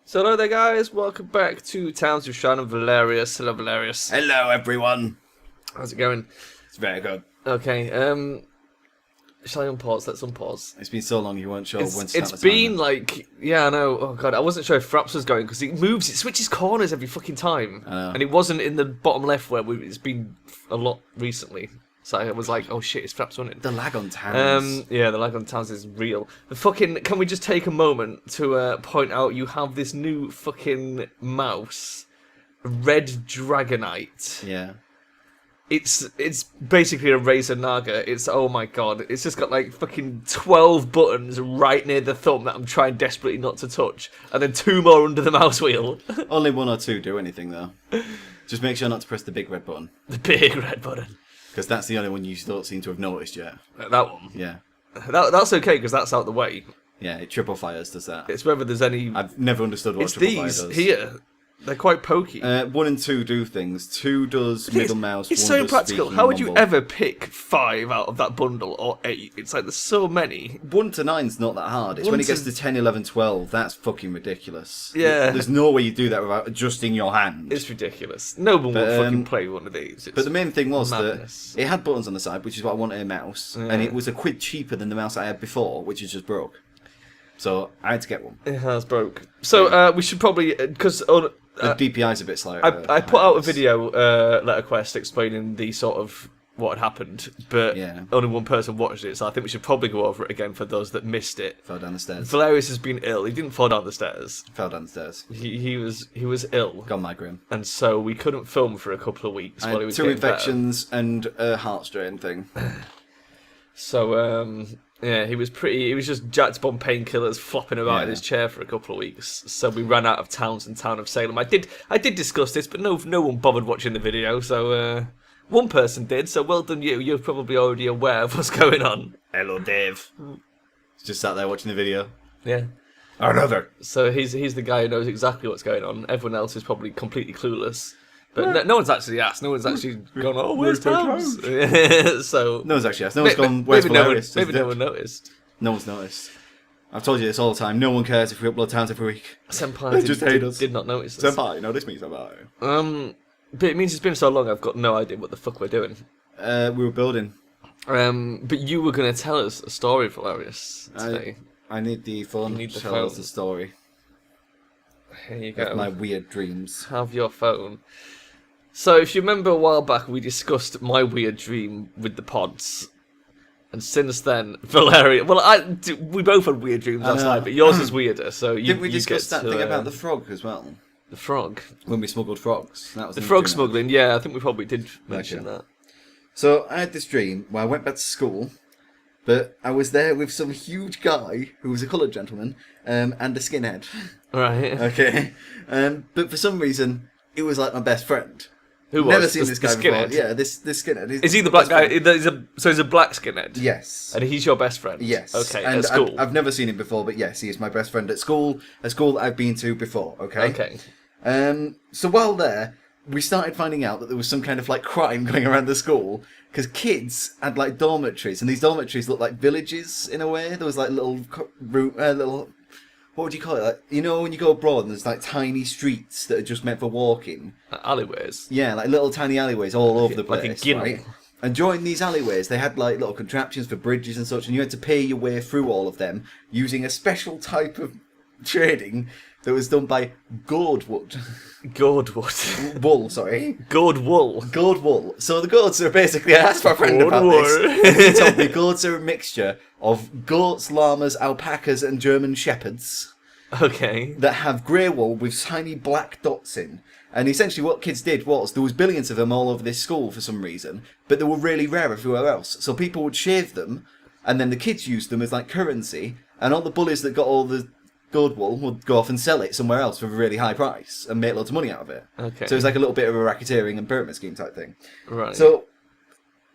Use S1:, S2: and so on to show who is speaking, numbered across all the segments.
S1: So hello there guys, welcome back to Towns of Charon and Velerious. Hello Velerious.
S2: Hello everyone.
S1: How's it going?
S2: It's very good.
S1: Okay, shall I unpause? Let's unpause.
S2: It's been so long you weren't sure when to start
S1: It's
S2: the
S1: been
S2: timer.
S1: like, yeah I know, oh god, I wasn't sure if Fraps was going because it moves, it switches corners every fucking time.
S2: I know.
S1: And it wasn't in the bottom left where it's been a lot recently. So I was like, oh shit, it's Fraps running.
S2: The lag on Towns.
S1: Yeah, the lag on Towns is real. The fucking, can we just take a moment to point out you have this new fucking mouse, Red Dragonite.
S2: Yeah.
S1: It's basically a Razer Naga. It's, oh my god, it's just got like fucking 12 buttons right near the thumb that I'm trying desperately not to touch, and then 2 more under the mouse wheel.
S2: Only 1 or 2 do anything though. Just make sure not to press the big red button.
S1: The big red button.
S2: Because that's the only one you don't seem to have noticed yet.
S1: That one.
S2: Yeah.
S1: That's okay because that's out the way.
S2: Yeah, it triple fires does that.
S1: It's whether there's any.
S2: I've never understood what
S1: It's
S2: triple fire
S1: these
S2: does.
S1: here. They're quite pokey.
S2: 1 and 2 do things. 2 does middle mouse.
S1: It's
S2: 1
S1: so
S2: does
S1: impractical.
S2: speaking
S1: How would you
S2: mumble.
S1: ever pick 5 out of that bundle or 8? It's like there's so many.
S2: 1 to 9's not that hard. It's
S1: 1
S2: when it gets
S1: to-
S2: to 10, 11, 12, that's fucking ridiculous.
S1: Yeah.
S2: There's no way you do that without adjusting your hand.
S1: It's ridiculous. No one will fucking play one of these. It's
S2: But the main thing was
S1: madness.
S2: that it had buttons on the side, which is what I wanted a mouse, and it was a quid cheaper than the mouse I had before, which is just broke. So I had to get one.
S1: It has broke. So we should probably because
S2: The DPI's a bit slow.
S1: I put out a video letter quest explaining the sort of what had happened, but
S2: Yeah.
S1: only one person watched it, so I think we should probably go over it again for those that missed it.
S2: Fell down the stairs.
S1: Valerius has been ill. He didn't fall down the stairs.
S2: Fell down the stairs.
S1: He was ill,
S2: Got migraine.
S1: and so we couldn't film for a couple of weeks
S2: I
S1: while he
S2: had
S1: was
S2: 2
S1: getting better.
S2: infections and a heart strain thing.
S1: So yeah, he was just jacked up on painkillers, flopping about in
S2: Yeah.
S1: his chair for a couple of weeks. So we ran out of towns and Town of Salem. I did discuss this, but no one bothered watching the video. So one person did. So well done you. You're probably already aware of what's going on.
S2: Hello, Dave. Just sat there watching the video.
S1: Yeah.
S2: Another.
S1: So he's the guy who knows exactly what's going on. Everyone else is probably completely clueless. But no one's actually asked. No one's actually gone, oh, where's Towns? So
S2: No one's actually asked. No one's gone, where's Velerious?
S1: maybe no one noticed.
S2: No one's noticed. I've told you this all the time. No one cares if we upload Towns every week.
S1: Senpai
S2: They just hate us.
S1: did not notice this.
S2: Senpai, notice me, Senpai.
S1: But it means it's been so long, I've got no idea what the fuck we're doing.
S2: We were building.
S1: But you were going to tell us a story, Valerius, today.
S2: I need the phone
S1: You need
S2: to
S1: the
S2: tell us
S1: phone.
S2: the story
S1: Here you
S2: of
S1: go.
S2: my weird dreams.
S1: Have your phone. So, if you remember a while back, we discussed my weird dream with the pods. And since then, Valerius... Well, we both had weird dreams last
S2: know.
S1: night, but yours is weirder, so you
S2: Didn't we
S1: you
S2: discuss
S1: get
S2: that
S1: to,
S2: thing about the frog as well?
S1: the frog?
S2: When we smuggled frogs. That was
S1: The
S2: another
S1: frog
S2: dream.
S1: smuggling, yeah, I think we probably did mention
S2: Okay.
S1: that.
S2: So I had this dream where I went back to school, but I was there with some huge guy who was a coloured gentleman and a skinhead.
S1: Right.
S2: Okay. But for some reason, it was like my best friend.
S1: Who was?
S2: Never seen
S1: The-
S2: this
S1: the
S2: guy before.
S1: skinhead?
S2: Yeah, this skinhead.
S1: Is he the
S2: my
S1: black
S2: best
S1: guy?
S2: friend.
S1: So he's a black skinhead?
S2: Yes.
S1: And he's your best friend?
S2: Yes.
S1: Okay,
S2: and
S1: at school?
S2: I've never seen him before, but yes, he is my best friend at school. A school that I've been to before. Okay.
S1: Okay.
S2: So while there, we started finding out that there was some kind of like crime going around the school because kids had like dormitories, and these dormitories looked like villages in a way. There was like little little. What would you call it? Like, you know, when you go abroad and there's like tiny streets that are just meant for walking.
S1: Alleyways.
S2: Yeah, like little tiny alleyways all over the
S1: Like
S2: place.
S1: a ginnel.
S2: Right? And during these alleyways, they had like little contraptions for bridges and such, and you had to pay your way through all of them using a special type of trading that was done by Goadwool.
S1: Goadwood.
S2: Wool, sorry.
S1: Goadwool.
S2: Goadwool. So the goats are basically, I asked my friend about
S1: Goadwool.
S2: this, and he told me goats are a mixture of goats, llamas, alpacas, and German shepherds
S1: Okay.
S2: that have grey wool with tiny black dots in. And essentially what kids did was, there was billions of them all over this school for some reason, but they were really rare everywhere else. So people would shave them, and then the kids used them as like currency, and all the bullies that got all the gold wool would go off and sell it somewhere else for a really high price and make loads of money out of it.
S1: Okay.
S2: So it was like a little bit of a racketeering and pyramid scheme type thing.
S1: Right.
S2: So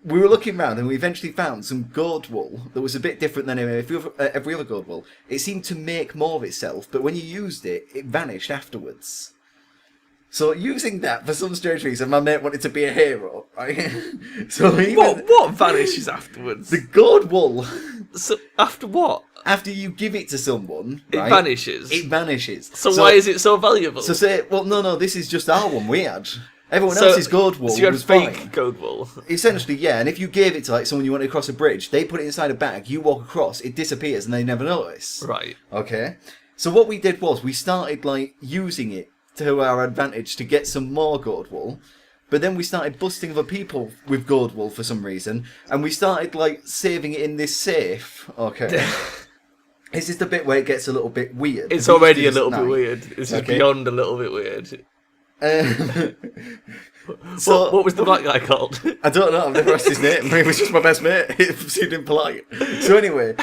S2: we were looking around and we eventually found some gold wool that was a bit different than every other gold wool. It seemed to make more of itself, but when you used it, it vanished afterwards. So using that for some strange reason, my mate wanted to be a hero, right? So he
S1: what vanishes afterwards?
S2: the gold wool.
S1: So after what?
S2: after you give it to someone,
S1: It
S2: right,
S1: vanishes.
S2: It vanishes.
S1: So why is it so valuable?
S2: So say, well, no, this is just our one we had. Everyone
S1: So-
S2: else's Goadwool
S1: So you had
S2: was
S1: fake
S2: fine.
S1: Goadwool.
S2: Essentially, yeah. And if you gave it to like someone you wanted to cross a bridge, they put it inside a bag. You walk across, it disappears, and they never notice.
S1: Right.
S2: Okay. So what we did was we started like using it to our advantage to get some more Goadwool. But then we started busting other people with Goadwool for some reason, and we started like saving it in this safe. Okay. This is the bit where it gets a little bit weird.
S1: It's
S2: We used
S1: already
S2: to
S1: a
S2: this
S1: little
S2: at
S1: bit
S2: night.
S1: weird. This is
S2: Okay.
S1: beyond a little bit weird.
S2: So
S1: What was the black guy called?
S2: I don't know. I've never asked his name. He was just my best mate. It seemed impolite. So anyway,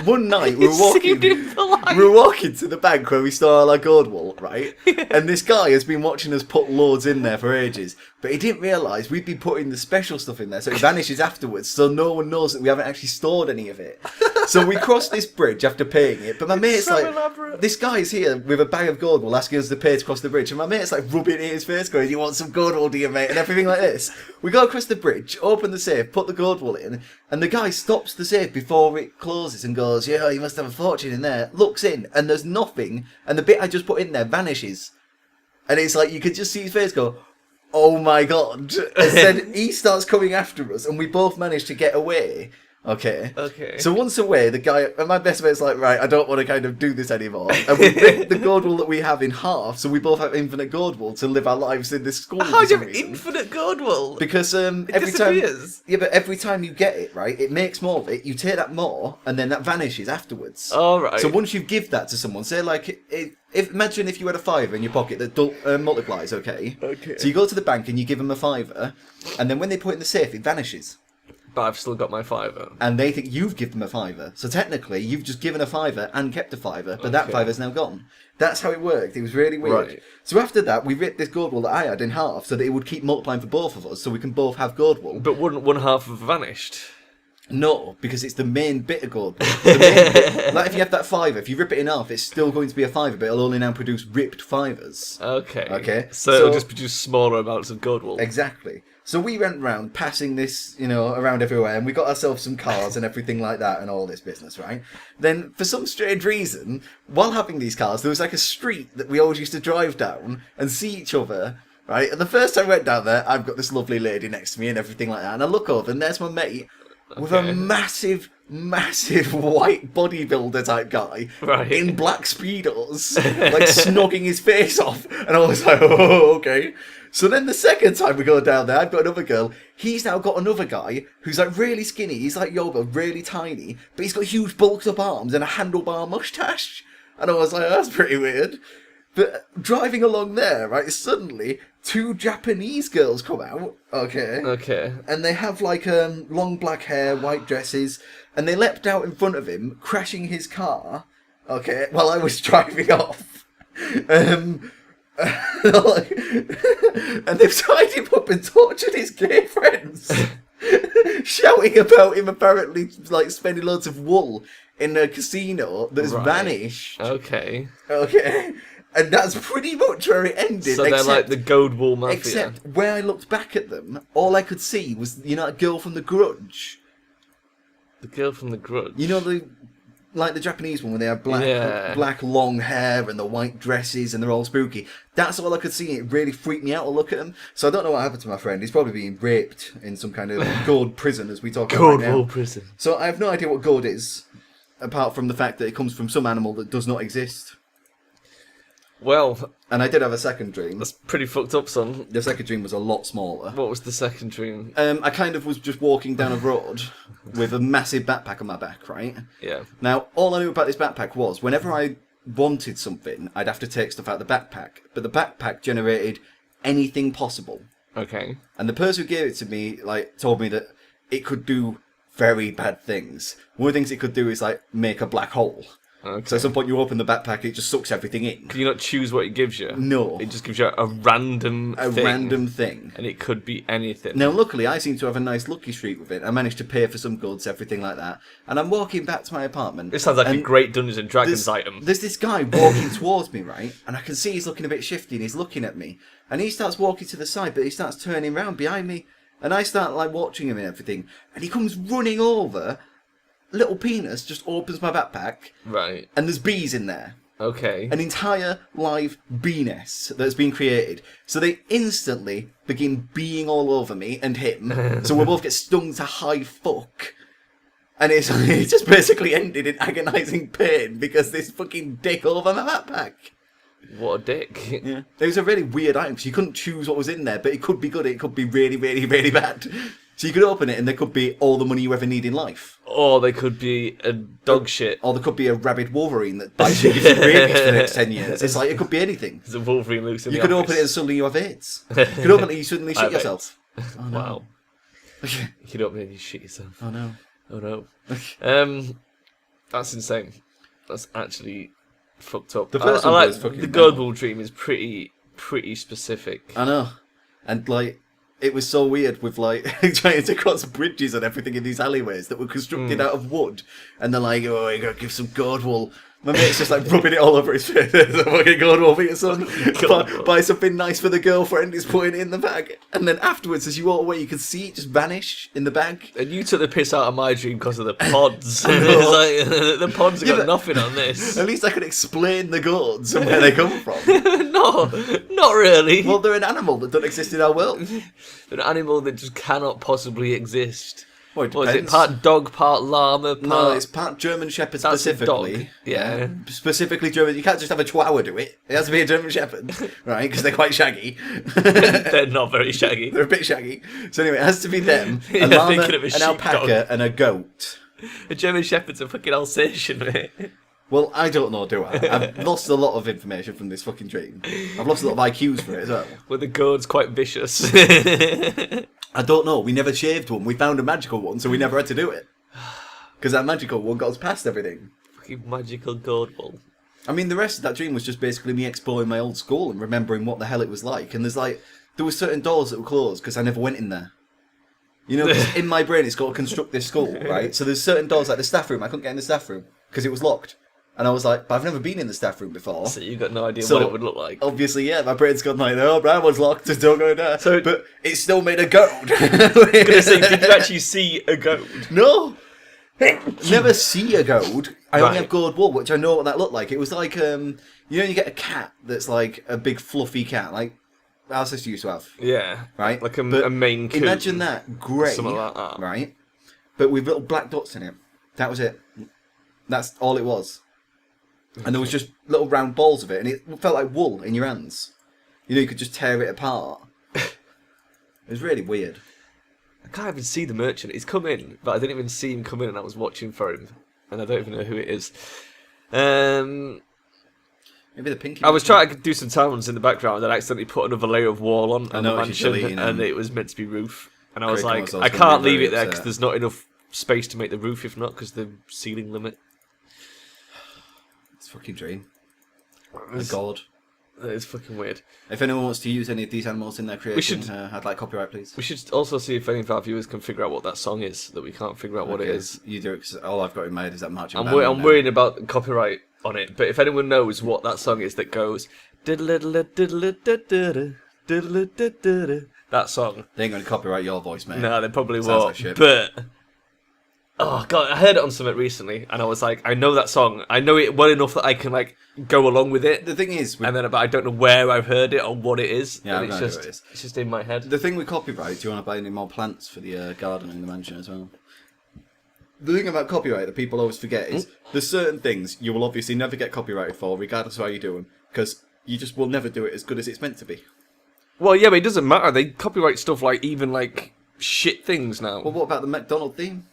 S2: one night we were walking.
S1: Seemed impolite.
S2: We were walking to the bank where we store all our Goadwool, right? And this guy has been watching us put loads in there for ages, but he didn't realise we'd been putting the special stuff in there, so it vanishes afterwards, so no one knows that we haven't actually stored any of it. So we crossed this bridge after paying it, but my mate's
S1: so
S2: like,
S1: elaborate.
S2: this guy's here with a bag of Goadwool asking us to pay to cross the bridge, and my mate's like rubbing it in his face, going, "You want some Goadwool, do you, mate?" and everything like this. We go across the bridge, open the safe, put the Goadwool in, and the guy stops the safe before it closes and goes, "Yeah, you must have a fortune in there." Looks in, and there's nothing, and the bit I just put in there vanishes. And it's like, you could just see his face go, "Oh my god." And then he starts coming after us, and we both manage to get away. Okay.
S1: Okay.
S2: So once away, the guy, and my best mate's like, "Right, I don't want to kind of do this anymore." And we ripped the Goadwool that we have in half, so we both have infinite Goadwool to live our lives in this school.
S1: How
S2: for
S1: do you
S2: some
S1: have
S2: reason.
S1: infinite Goadwool?
S2: Because every
S1: disappears.
S2: time, yeah, but every time you get it, right, it makes more of it. You take that more, and then that vanishes afterwards.
S1: All right.
S2: So once you give that to someone, say like, imagine if you had a fiver in your pocket that multiplies, okay?
S1: Okay.
S2: So you go to the bank and you give them a fiver, and then when they put it in the safe, it vanishes.
S1: But I've still got my fiver.
S2: And they think you've given them a fiver. So technically, you've just given a fiver and kept a fiver, but that
S1: Okay.
S2: fiver's now gone. That's how it worked. It was really weird.
S1: Right.
S2: So after that, we ripped this Goadwool that I had in half so that it would keep multiplying for both of us, so we can both have Goadwool.
S1: But wouldn't one half have vanished?
S2: No, because it's the main bit of Goadwool. The main bit. Like if you have that fiver, if you rip it in half, it's still going to be a fiver, but it'll only now produce ripped fivers.
S1: Okay.
S2: Okay,
S1: So,
S2: so-
S1: it'll just produce smaller amounts of Goadwool.
S2: Exactly. So we went round passing this, around everywhere, and we got ourselves some cars and everything like that and all this business, right? Then, for some strange reason, while having these cars, there was like a street that we always used to drive down and see each other, right? And the first time I went down there, I've got this lovely lady next to me and everything like that, and I look over and there's my mate with a
S1: Okay.
S2: massive white bodybuilder type guy
S1: Right.
S2: in black speedos, like snogging his face off, and I was like, "Oh, okay." So then the second time we go down there, I've got another girl. He's now got another guy who's like really skinny. He's like Yoba, really tiny, but he's got huge bulked up arms and a handlebar mustache. And I was like, "That's pretty weird." But driving along there, right, suddenly two Japanese girls come out, okay,
S1: Okay.
S2: and they have like long black hair, white dresses, and they leapt out in front of him, crashing his car, okay, while I was driving off. And they've tied him up and tortured his gay friends, shouting about him apparently like spending loads of wool in a casino that's
S1: Right.
S2: vanished.
S1: Okay.
S2: Okay, and that's pretty much where it ended.
S1: So they're like the Goadwool Mafia.
S2: Except where I looked back at them, all I could see was that girl from The Grudge.
S1: The girl from The Grudge.
S2: You know the Japanese one where they have
S1: Yeah.
S2: black long hair and the white dresses and they're all spooky. That's all I could see. It really freaked me out to look at him. So I don't know what happened to my friend. He's probably being raped in some kind of gold prison, as we talk about right now.
S1: Goadwool prison.
S2: So I have no idea what gold is, apart from the fact that it comes from some animal that does not exist.
S1: Well,
S2: And I did have a second dream.
S1: that's pretty fucked up, son.
S2: The second dream was a lot smaller.
S1: What was the second dream?
S2: I kind of was just walking down a road with a massive backpack on my back, right?
S1: Yeah.
S2: Now, all I knew about this backpack was whenever I wanted something, I'd have to take stuff out of the backpack. But the backpack generated anything possible.
S1: Okay.
S2: And the person who gave it to me, told me that it could do very bad things. One of the things it could do is, make a black hole.
S1: Okay.
S2: So at some point you open the backpack, it just sucks everything in.
S1: Can you not choose what it gives you?
S2: No.
S1: It just gives you a random thing.
S2: Random thing.
S1: And it could be anything.
S2: Now, luckily, I seem to have a nice lucky streak with it. I managed to pay for some goods, everything like that. And I'm walking back to my apartment.
S1: This sounds like a
S2: and
S1: great Dungeons and Dragons item.
S2: There's this guy walking towards me, right? And I can see he's looking a bit shifty and he's looking at me. And he starts walking to the side, but he starts turning around behind me. And I start, watching him and everything. And he comes running over. little penis just opens my backpack,
S1: Right.
S2: and there's bees in there.
S1: Okay.
S2: An entire live bee nest that's been created. So they instantly begin being all over me and him. So we both get stung to high fuck. And it just basically ended in agonising pain because this fucking dick all over my backpack.
S1: What a dick.
S2: Yeah. It was a really weird item because you couldn't choose what was in there, but it could be good, it could be really, really, really bad. So you could open it and there could be all the money you ever need in life.
S1: Or they could be a dog shit.
S2: Or there could be a rabid Wolverine that bites you and gives you rabies for the next 10 years. It's like, it could be anything.
S1: There's a Wolverine loose in
S2: You
S1: the
S2: could
S1: office.
S2: open it and suddenly you have AIDS. You could open it and you suddenly shit yourself. Oh, no.
S1: Wow. You could open it and you shit yourself.
S2: Oh no.
S1: Oh no. That's insane. That's actually fucked up.
S2: The first one was fucking
S1: the
S2: mental.
S1: Goadwool dream is pretty specific.
S2: I know. And like, it was so weird with like trying to cross bridges and everything in these alleyways that were constructed out of wood. And they're like, oh, you gotta give some Goadwool. My mate's just like rubbing it all over his face. There's a fucking Goadwool for your son. Buy something nice for the girlfriend. He's putting it in the bag. And then afterwards, as you walk away, you can see it just vanish in the bag.
S1: And you took the piss out of my dream because of the pods. It's like, the pods have got nothing on this.
S2: At least I could explain the gourds and where they come from.
S1: No, not really.
S2: Well, they're an animal that don't exist in our world.
S1: An animal that just cannot possibly exist.
S2: Well, it
S1: What is it?
S2: depends.
S1: Part dog, part llama, part...
S2: No, it's part German Shepherd
S1: That's a
S2: specifically.
S1: dog, yeah.
S2: Specifically German. You can't just have a Chihuahua do it. It has to be a German Shepherd, right? Because they're quite shaggy.
S1: They're not very shaggy.
S2: They're a bit shaggy. So anyway, it has to be them, a
S1: You're
S2: llama,
S1: thinking of a
S2: an
S1: sheepdog.
S2: alpaca, and a goat.
S1: A German Shepherd's a fucking Alsatian, mate.
S2: Well, I don't know, do I? I've lost a lot of information from this fucking dream. I've lost a lot of IQs for it as well.
S1: Well, the goat's quite vicious.
S2: I don't know. We never shaved one. We found a magical one, so we never had to do it. Because that magical one got us past everything.
S1: Fucking magical Goadwool.
S2: I mean, the rest of that dream was just basically me exploring my old school and remembering what the hell it was like. And there were certain doors that were closed because I never went in there. You know, 'cause in my brain it's got to construct this school, right? So there's certain doors, like the staff room. I couldn't get in the staff room because it was locked. And I was like, but I've never been in the staff room before.
S1: So you got no idea
S2: So,
S1: what it would look like.
S2: Obviously, yeah, my brain's gone like, oh, that one's locked, just don't go in there.
S1: So-
S2: but it still made a goat.
S1: Did you actually see a goat?
S2: No! Never see a goat. I only
S1: Right.
S2: have Goadwool, which I know what that looked like. It was like, you know, you get a cat that's like a big fluffy cat, like our sister used to have,
S1: Yeah.
S2: right?
S1: Like a
S2: But
S1: Maine Coon.
S2: Imagine that, grey,
S1: Something like that.
S2: right? But with little black dots in it. That was it. That's all it was. And there was just little round balls of it, and it felt like wool in your hands. You know, you could just tear it apart. It was really weird.
S1: I can't even see the merchant. He's come in, but I didn't even see him come in, and I was watching for him, and I don't even know who it is.
S2: Maybe the pinky.
S1: I was trying to do some towns in the background, and I accidentally put another layer of wall on the
S2: know,
S1: mansion,
S2: she's deleting
S1: and
S2: them.
S1: it was meant to be roof. And I was
S2: Craig
S1: like,
S2: was also
S1: I
S2: gonna
S1: can't
S2: be
S1: leave
S2: very
S1: it there because
S2: upset.
S1: there's not enough space to make the roof, if not because the ceiling limit.
S2: It's a fucking dream.
S1: It
S2: My
S1: was-
S2: God.
S1: It's fucking weird.
S2: If anyone wants to use any of these animals in their creation,
S1: should-
S2: I'd like copyright, please.
S1: We should also see if any of our viewers can figure out what that song is that we can't figure out what it
S2: Okay,
S1: is.
S2: You do it, 'cause all I've got in my head is that marching
S1: I'm
S2: band.
S1: I'm worrying about copyright on it, but if anyone knows what that song is that goes that song,
S2: They ain't going to copyright your voice, mate.
S1: no, they probably
S2: Sounds
S1: won't.
S2: like shit.
S1: But oh god, I heard it on something recently, and I was like, I know that song, I know it well enough that I can like go along with it,
S2: The thing is, with,
S1: and then but I don't know where I've heard it or what it is.
S2: Yeah,
S1: and
S2: I've
S1: it's
S2: no idea
S1: just
S2: what it is.
S1: it's just in my head.
S2: the thing with copyright, do you want to buy any more plants for the garden in the mansion as well? The thing about copyright that people always forget is there's certain things you will obviously never get copyrighted for, regardless of how you do them, because you just will never do it as good as it's meant to be.
S1: Well, yeah, but it doesn't matter. They copyright stuff like even like shit things now.
S2: Well, what about the McDonald theme?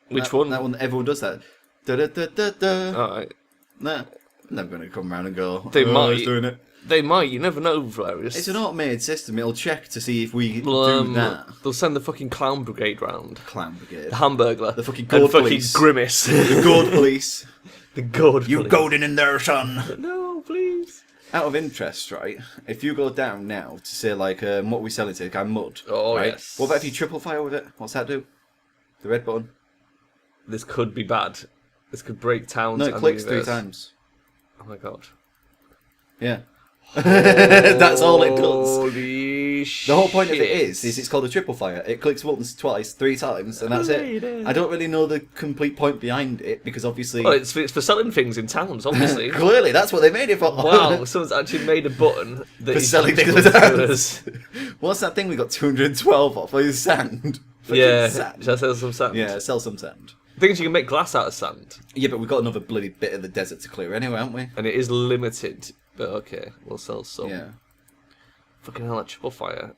S1: Which
S2: That-
S1: one?
S2: That one, everyone does that. Da-da-da-da-da.
S1: Alright.
S2: Nah, I'm never going to come around and go,
S1: They
S2: oh,
S1: might.
S2: it's doing it.
S1: They might. You never know, Velerious.
S2: It's an automated system. It'll check to see if we
S1: Well,
S2: do that.
S1: They'll send the fucking clown brigade round.
S2: Clown brigade.
S1: The Hamburglar.
S2: The fucking
S1: and
S2: gold
S1: fucking
S2: police.
S1: Grimace.
S2: The gold police.
S1: The gold
S2: You
S1: police.
S2: goading in there, son.
S1: No, please.
S2: Out of interest, right? If you go down now to say like what we sell it to, like mud.
S1: Oh,
S2: right?
S1: yes.
S2: What about if you triple fire with it? What's that do? The red button.
S1: This could be bad. This could break towns.
S2: No, it
S1: and
S2: clicks
S1: the
S2: 3
S1: universe.
S2: times.
S1: Oh my god.
S2: Yeah. That's all it does.
S1: Holy Holy shit.
S2: The whole point of it is it's called a triple fire. It clicks once, twice, 3 times, and that's it. I don't really know the complete point behind it, because obviously...
S1: Well, it's for selling things in towns, obviously.
S2: Clearly, that's what they made it for.
S1: Wow, someone's actually made a button that
S2: For
S1: is
S2: selling things in towns. What's that thing we got 212 off? Is sand.
S1: Yeah,
S2: Sand.
S1: shall I sell some sand?
S2: Yeah, sell some sand.
S1: The thing is, you can make glass out of sand.
S2: Yeah, but we've got another bloody bit of the desert to clear anyway, haven't we?
S1: And it is limited, but okay, we'll sell some.
S2: Yeah.
S1: Fucking hell, that triple fire.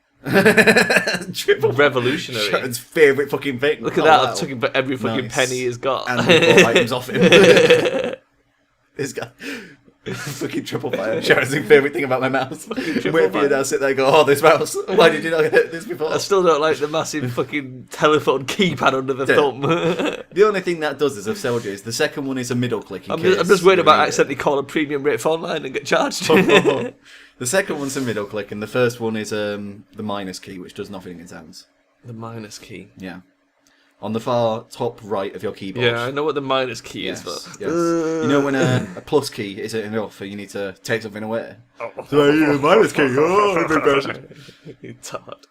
S2: Triple
S1: Revolutionary.
S2: Sharon's favourite fucking thing.
S1: Look at that, I've taken every fucking penny he's got.
S2: And we bought items off him. This guy. Fucking triple fire. Sharon's favourite thing about my mouse. Wait for you now, sit there and go, oh, this mouse. Why did you not get this before?
S1: I still don't like the massive fucking telephone keypad under the thumb.
S2: The only thing that does is I've sold you is the second one is a middle click.
S1: I'm just worried about accidentally calling a premium rate phone line and get charged.
S2: The second one's a middle click, and the first one is the minus key, which does nothing in sounds.
S1: The minus key.
S2: Yeah. On the far top right of your keyboard.
S1: Yeah, I know what the minus key is, but...
S2: Yes. You know when a plus key isn't enough and you need to take something away? So you minus key. Oh, big person.
S1: You tard.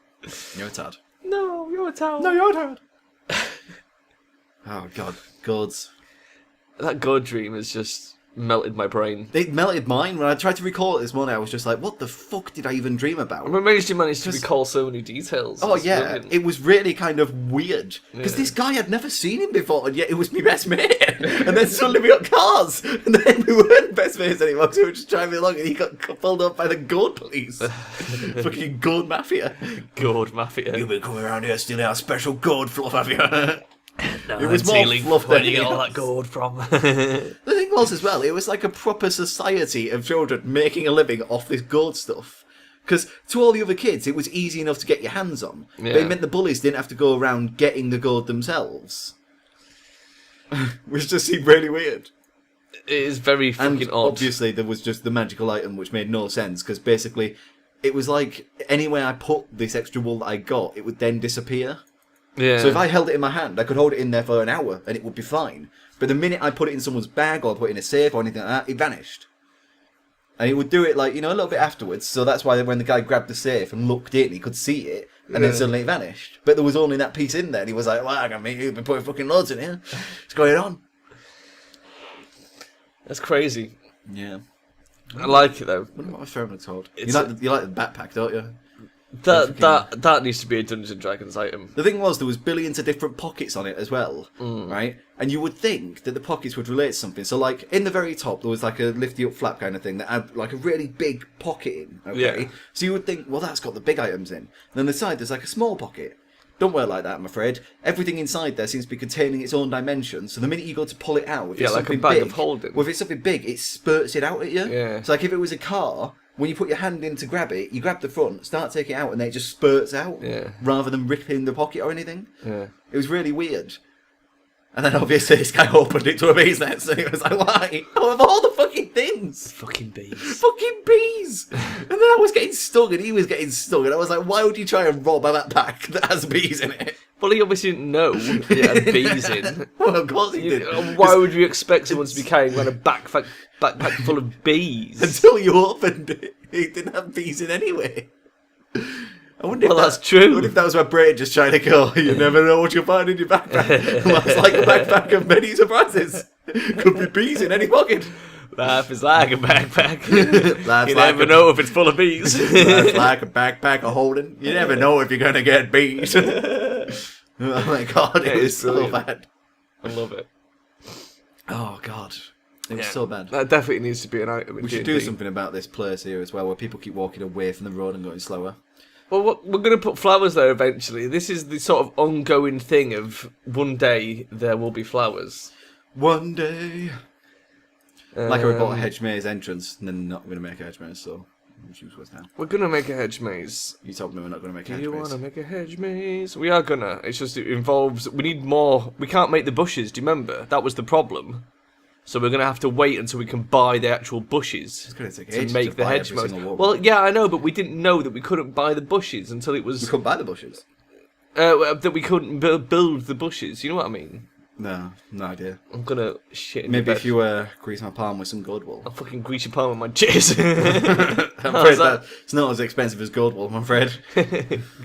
S2: You're a tad.
S1: No, you're a towel.
S2: No, you're a tad. Oh, God. Gods.
S1: That God dream has just melted my brain.
S2: It melted mine. When I tried to recall it this morning, I was just like, what the fuck did I even dream about?
S1: I'm amazed you managed to recall so many details.
S2: Oh,
S1: It's
S2: yeah.
S1: brilliant.
S2: It was really kind of weird. Because this guy had never seen him before, and yet it was my best mate. And then suddenly we got cars. And then we weren't best mates anymore, because we were just driving along, and he got pulled up by the gold police. Fucking gold mafia.
S1: God mafia.
S2: You've been coming around here stealing our special gold fluff, have you?
S1: No,
S2: It was more
S1: stealing
S2: fluff
S1: where
S2: than
S1: do you get all
S2: anything
S1: that gold from.
S2: The thing was, as well, it was like a proper society of children making a living off this gold stuff. Because to all the other kids, it was easy enough to get your hands on.
S1: Yeah.
S2: But it meant the bullies didn't have to go around getting the gold themselves. Which just seemed really weird.
S1: It is very fucking
S2: And
S1: odd.
S2: obviously there was just the magical item, which made no sense, because basically it was like anywhere I put this extra wool that I got, it would then disappear.
S1: Yeah.
S2: So if I held it in my hand, I could hold it in there for an hour and it would be fine. But the minute I put it in someone's bag or put it in a safe or anything like that, it vanished. And he would do it like, you know, a little bit afterwards. So that's why when the guy grabbed the safe and looked in, he could see it. And then suddenly it vanished. But there was only that piece in there. And he was like, well, I mean, you've been putting fucking loads in here. What's going on?
S1: That's crazy.
S2: Yeah.
S1: I like it though.
S2: What about my pheromone toad? You
S1: It's
S2: like the backpack, don't you?
S1: That needs to be a Dungeons and Dragons item.
S2: The thing was, there was billions of different pockets on it as well, right? And you would think that the pockets would relate to something. So, like, in the very top, there was like a lifty-up flap kind of thing that had like a really big pocket in, okay?
S1: Yeah.
S2: So you would think, well, that's got the big items in. And then the side, there's like a small pocket. Don't work like that, I'm afraid. Everything inside there seems to be containing its own dimension. So the minute you go to pull it out, if
S1: Yeah,
S2: it's
S1: like a
S2: something
S1: bag
S2: big,
S1: of holding.
S2: well, if it's something big, it spurts it out at you.
S1: Yeah.
S2: So, like, if it was a car, when you put your hand in to grab it, you grab the front, start taking it out, and then it just spurts out.
S1: Yeah.
S2: Rather than ripping the pocket or anything.
S1: Yeah.
S2: It was really weird. And then obviously this guy opened it to a bee's nest, and he was like, why? Oh, of all the fucking things!
S1: Fucking bees.
S2: Fucking bees! And then I was getting stung, and he was getting stung, and I was like, why would you try and rob a backpack that has bees in it?
S1: Well, he obviously didn't know it had bees in.
S2: Well, of course he did.
S1: Why would you expect someone to be carrying around a backpack full of bees?
S2: Until you opened it, it didn't have bees in anyway. I wonder if
S1: That's true.
S2: I wonder if that was my brain just trying to go, you never know what you'll find in your backpack. Life's like a backpack of many surprises. Could be bees in any pocket.
S1: Life is like a backpack.
S2: Life's
S1: You
S2: like
S1: never know if it's full of bees.
S2: Life's like a backpack of holding. You never know if you're going to get bees. Oh my god, it was so
S1: brilliant.
S2: bad.
S1: I love it.
S2: Oh god. It was
S1: Yeah.
S2: so bad.
S1: That definitely needs to be an item. In
S2: We should
S1: D&D.
S2: do something about this place here as well, where people keep walking away from the road and going slower.
S1: Well, we're going to put flowers there eventually. This is the sort of ongoing thing of one day there will be flowers.
S2: One day. Like I bought a hedge maze entrance, and then not going to make a hedge maze, so choose what's now.
S1: We're going to make a hedge maze.
S2: You told me we're not going to make a
S1: Do
S2: hedge
S1: you
S2: maze.
S1: want to make a hedge maze? We are gonna. It's just it involves. We need more. We can't make the bushes. Do you remember? That was the problem. So we're gonna have to wait until we can buy the actual bushes
S2: It's going to take
S1: to
S2: ages
S1: make
S2: to
S1: the
S2: buy
S1: hedge
S2: every
S1: maze.
S2: single one.
S1: Well, yeah, I know, but we didn't know that we couldn't buy the bushes until it
S2: we
S1: was
S2: couldn't buy the bushes.
S1: that we couldn't build the bushes. You know what I mean?
S2: No idea.
S1: I'm gonna shit in
S2: Maybe
S1: your
S2: if
S1: bed.
S2: you grease my palm with some Goadwool.
S1: I'll fucking grease your palm with my jizz.
S2: I'm
S1: How's
S2: afraid
S1: that?
S2: that it's not as expensive as Goadwool, I'm afraid.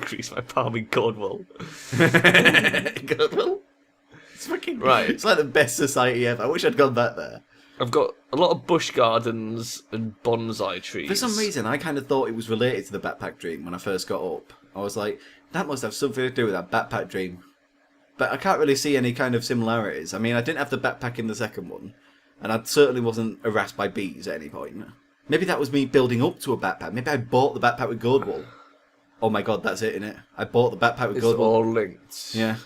S1: Grease my palm with Goadwool.
S2: Goadwool? It's fucking
S1: Right.
S2: It's like the best society ever. I wish I'd gone back there.
S1: I've got a lot of bush gardens and bonsai trees.
S2: For some reason, I kind of thought it was related to the backpack dream when I first got up. I was like, that must have something to do with that backpack dream. But I can't really see any kind of similarities. I mean, I didn't have the backpack in the second one, and I certainly wasn't harassed by bees at any point. Maybe that was me building up to a backpack. Maybe I bought the backpack with Goadwool. Oh my god, that's it, innit? I bought the backpack with
S1: It's
S2: Goadwool.
S1: all linked.
S2: Yeah.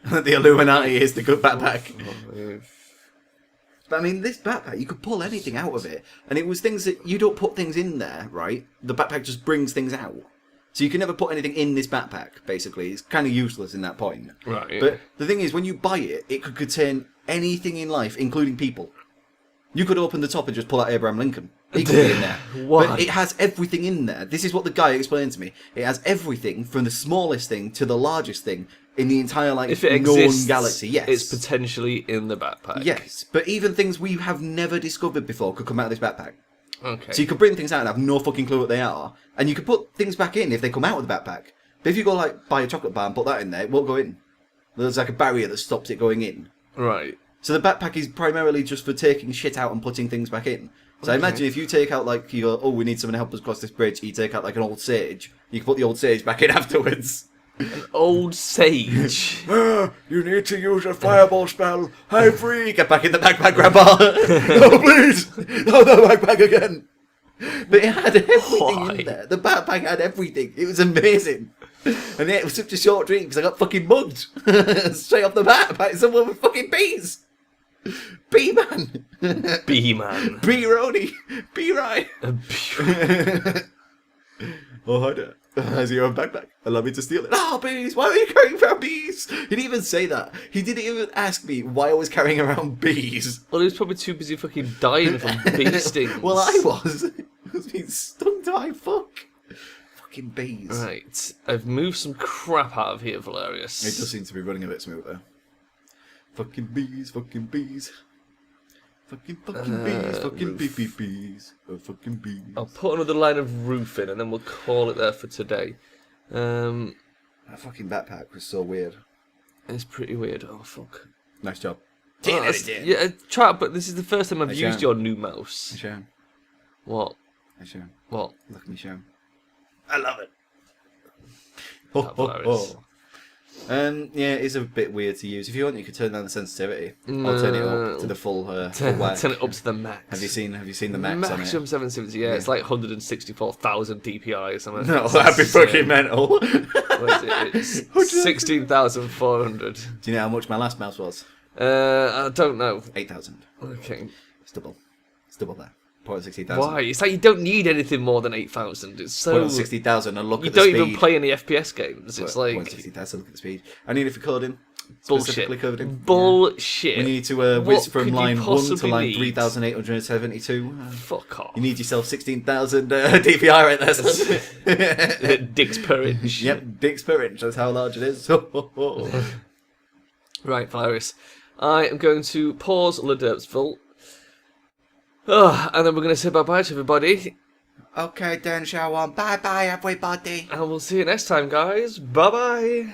S2: The Illuminati is the good backpack. But I mean, this backpack, you could pull anything out of it. And it was things that you don't put things in there, right? The backpack just brings things out. So you can never put anything in this backpack, basically. It's kind of useless in that point.
S1: Right.
S2: But the thing is, when you buy it, it could contain anything in life, including people. You could open the top and just pull out Abraham Lincoln. He could be in there.
S1: Why?
S2: But it has everything in there. This is what the guy explained to me. It has everything from the smallest thing to the largest thing in the entire, like,
S1: if it
S2: known
S1: exists,
S2: galaxy. Yes.
S1: it's potentially in the backpack.
S2: Yes, but even things we have never discovered before could come out of this backpack.
S1: Okay.
S2: So you could bring things out and have no fucking clue what they are, and you could put things back in if they come out of the backpack. But if you go, like, buy a chocolate bar and put that in there, it won't go in. There's, like, a barrier that stops it going in.
S1: Right.
S2: So the backpack is primarily just for taking shit out and putting things back in. So I imagine if you take out, like, you go, oh, we need someone to help us cross this bridge, you take out, like, an old sage, you can put the old sage back in afterwards.
S1: An old sage.
S2: You need to use a fireball spell. Hey, free! Get back in the backpack, Grandpa! No, please! No, the backpack again! But it had everything
S1: Why?
S2: in there. The backpack had everything. It was amazing. And yet it was such a short dream because I got fucking mugged. Straight off the bat by someone with fucking bees. Bee-man.
S1: Bee-man.
S2: Bee-Roni. Bee-Rye.
S1: A bee-
S2: Oh, hi there. Has your own backpack? Allow me to steal it. Oh, bees! Why are you carrying around bees? He didn't even say that. He didn't even ask me why I was carrying around bees.
S1: Well, he was probably too busy fucking dying from bee stings.
S2: Well, I was. I was being stung to my fuck. Fucking bees.
S1: Right. I've moved some crap out of here, Velerious.
S2: It does seem to be running a bit smoother. Fucking bees, fucking bees. Fucking bees, fucking bees. Oh, fucking bees.
S1: I'll put another line of roof in and then we'll call it there for today.
S2: That fucking backpack was so weird.
S1: It's pretty weird. Oh, fuck.
S2: Nice job.
S1: Oh, yeah, try it, but this is the first time I've
S2: I
S1: used
S2: shan't.
S1: your new mouse.
S2: I show.
S1: What?
S2: I show.
S1: What?
S2: Look at me show. I love it.
S1: Hilarious.
S2: Yeah, it's a bit weird to use. If you want, you could turn down the sensitivity. I'll turn it up to the full whack.
S1: Turn it up to the max.
S2: Have you seen the max on
S1: Maximum
S2: it?
S1: 770, yeah, it's like 164,000 DPI or something.
S2: No, that'd be fucking mental.
S1: What is it? It's 16,400.
S2: Do you know how much my last mouse was?
S1: I don't know.
S2: 8,000.
S1: Okay.
S2: It's double. It's double that. Put on 16,000.
S1: Why? It's like you don't need anything more than 8,000. It's so...
S2: Put on 60,000 and look
S1: You
S2: at the speed.
S1: don't even play any FPS games. It's
S2: Put on
S1: like...
S2: 60,000, look at the speed. I need it for coding.
S1: Bullshit.
S2: Specifically coding.
S1: Bullshit.
S2: We need to
S1: What
S2: whiz from
S1: could you
S2: line 1 to
S1: possibly
S2: line
S1: need?
S2: 3,872.
S1: Fuck off.
S2: You need yourself 16,000 DPI right there, son.
S1: Dicks per inch.
S2: Yep, dicks per inch. That's how large it is.
S1: Right, Velerious. I am going to pause Le Derpsville. Oh, and then we're going to say bye-bye to everybody.
S2: Okay, then, Charon. Bye-bye, everybody.
S1: And we'll see you next time, guys. Bye-bye.